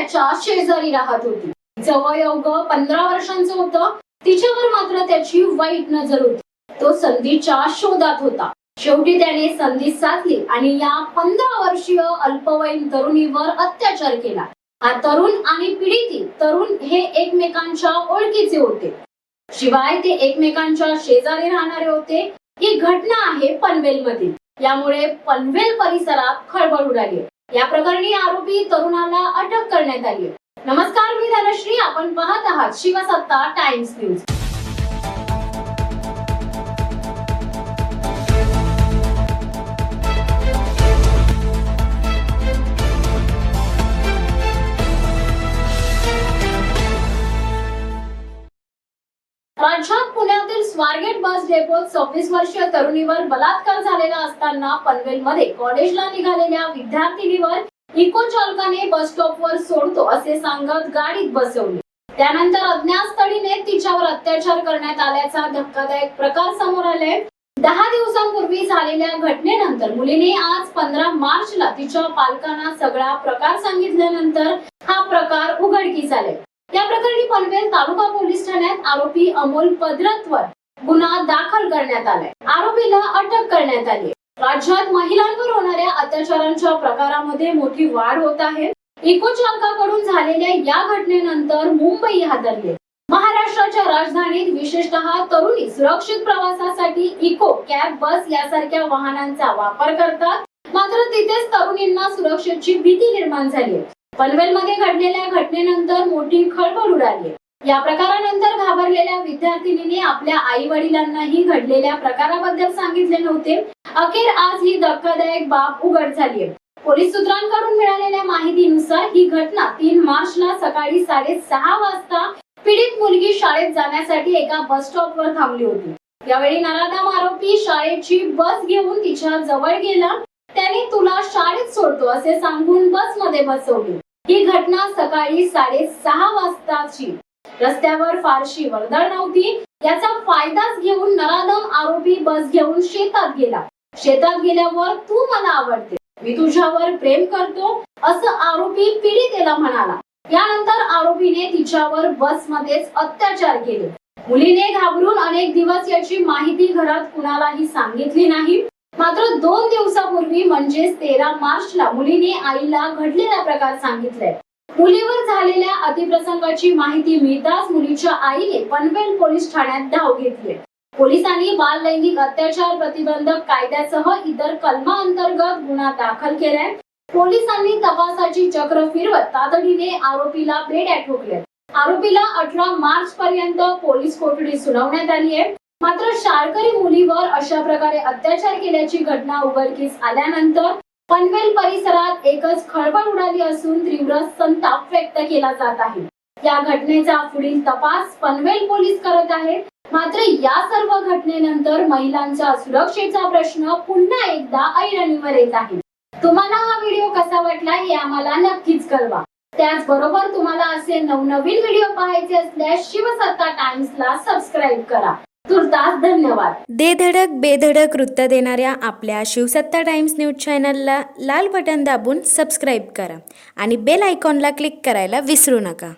त्याच्या शेजारी राहत होती. जवळ अवघं 15 वर्षांचं होतं. तिच्यावर मात्र त्याची वाईट नजर होती. तो संधीच्या शोधात होता. शेवटी त्याने संधी साधली आणि या 15 वर्षीय अल्पवयीन तरुणीवर अत्याचार केला. हा तरुण आणि पीडित तरुण हे एकमेकांच्या ओळखीचे होते. शिवाय ते एकमेकांच्या शेजारी राहणारे होते. ही घटना आहे पनवेल मधील. यामुळे पनवेल परिसरात खळबळ उडाली. या प्रकरणी आरोपी तरुणाला अटक करण्यात आली. नमस्कार, मी धनश्री. आपण पाहत आहात शिवसत्ता टाइम्स न्यूज. राज्यात पुण्यातील स्वारगेट बस डेपोत 26 वर्षीय तरुणीवर बलात्कार झालेला असताना पनवेलमध्ये कॉलेजला निघालेल्या विद्यार्थिनीवर इको चालकाने बस स्टॉपवर सोडतो असे सांगत गाडीत बसवले. त्यानंतर अज्ञात स्थळीने तिच्यावर अत्याचार करण्यात आल्याचा धक्कादायक प्रकार समोर आले. 10 दिवसांपूर्वी झालेल्या घटनेनंतर मुलीने आज 15 मार्चला तिच्या पालकांना सगळा प्रकार सांगितल्यानंतर हा प्रकार उघडकीस आले. या प्रकरणी पनवेल तालुका पोलीस ठाण्यात आरोपी अमोल पदरतवर गुन्हा दाखल करण्यात आलाय. आरोपीला अटक करण्यात आली. राज्यात महिलांवर होणाऱ्या अत्याचारांच्या प्रकारामध्ये मोठी वाढ होत आहे. इको चालकाकडून झालेल्या या घटनेनंतर मुंबई हादरली. महाराष्ट्राच्या राजधानीत विशेषतः तरुणी सुरक्षित प्रवासासाठी इको, कॅब, बस यासारख्या वाहनांचा वापर करतात. मात्र तिथेच तरुणींना सुरक्षेची भीती निर्माण झाली. पनवेलमध्ये घडलेल्या घटनेनंतर मोठी खळबळ उडाली. या प्रकारानंतर घाबरलेल्या विद्यार्थिनीने आपल्या आई वडिलांनाही घडलेल्या प्रकाराबद्दल सांगितले नव्हते. अखेर आज ही धक्कादायक बाब उघड झाली. पोलीस सूत्रांकडून मिळालेल्या माहितीनुसार ही घटना 3 मार्चला सकाळी 6:30 वाजता पीडित मुलगी शाळेत जाण्यासाठी एका बस स्टॉपवर थांबली होती. यावेळी नराधम आरोपी शाळेची बस घेऊन तिच्या जवळ गेला. त्याने तुला शाळेत सोडतो असे सांगून बसमध्ये बसवले. ही घटना सकाळी 6:30 वाजताची. रस्त्यावर फारशी वर्दळ नव्हती. याचा फायदाच घेऊन नराधम आरोपी बस घेऊन शेतात गेला. शेतात गेल्यावर तू मला आवडते, मी तुझ्यावर प्रेम करतो असं आरोपी पीडितेला म्हणाला. यानंतर आरोपीने तिच्यावर बसमध्येच अत्याचार केले. मुलीने घाबरून अनेक दिवस याची माहिती घरात कुणालाही सांगितली नाही. मात्र 2 दिवसापूर्वी म्हणजेच 13 मार्चला मुलीने आईला घडलेला प्रकार सांगितलाय. मुलीवर झालेल्या अतिप्रसंगाची माहिती मिळताच मुलीच्या आईने पनवेल पोलीस ठाण्यात धाव घेतली. पोलिसांनी बाल लैंगिक अत्याचार प्रतिबंधक कायद्यासह इतर कलमांतर्गत गुन्हा दाखल केलाय. पोलिसांनी तपासाची चक्र फिरवत तातडीने आरोपीला बेड्या ठोकल्या. आरोपीला 18 मार्च पर्यंत पोलीस कोठडी सुनावण्यात आली आहे. मात्र शाळकरी मुलीवर अशा प्रकारे अत्याचार केल्याची घटना उघडकीस आल्यानंतर पनवेल परिसरात एकच खळबळ उडाली असून तीव्र संताप व्यक्त केला जात आहे. या घटनेचा पुढील तपास पनवेल पोलीस करत आहेत. मात्र या सर्व घटनेनंतर महिलांच्या सुरक्षेचा प्रश्न पुन्हा एकदा ऐरणीवर येत आहे. तुम्हाला हा व्हिडिओ कसा वाटला हे आम्हाला नक्कीच कळवा. त्याचबरोबर तुम्हाला असे नवनवीन व्हिडिओ पाहायचे असल्यास शिवसत्ता टाइम्सला सबस्क्राईब करा. तुर्तास धन्यवाद. दे धडक बेधडक वृत्त देणाऱ्या आपल्या शिवसत्ता टाइम्स न्यूज चॅनलला लाल बटन दाबून सबस्क्राईब करा आणि बेल आयकॉनला क्लिक करायला विसरू नका.